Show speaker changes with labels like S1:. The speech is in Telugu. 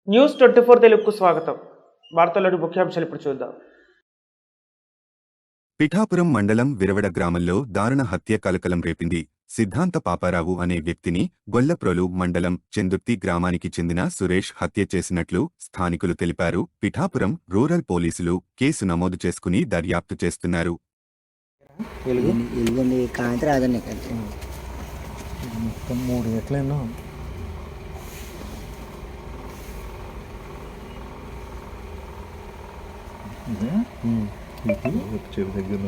S1: న్యూస్ 24 తెలుగుకు స్వాగతం. వార్తల్లోని ముఖ్యాంశాలు ఇప్పుడు చూద్దాం.
S2: పిఠాపురం మండలం విరవడ గ్రామంలో దారుణ హత్య కలకలం రేపింది. సిద్ధాంత పాపారావు అనే వ్యక్తిని గొల్లప్రోలు మండలం చెందుర్తి గ్రామానికి చెందిన సురేష్ హత్య చేసినట్లు స్థానికులు తెలిపారు. పిఠాపురం రూరల్ పోలీసులు కేసు నమోదు చేసుకుని దర్యాప్తు చేస్తున్నారు.
S3: చెవి దగ్గర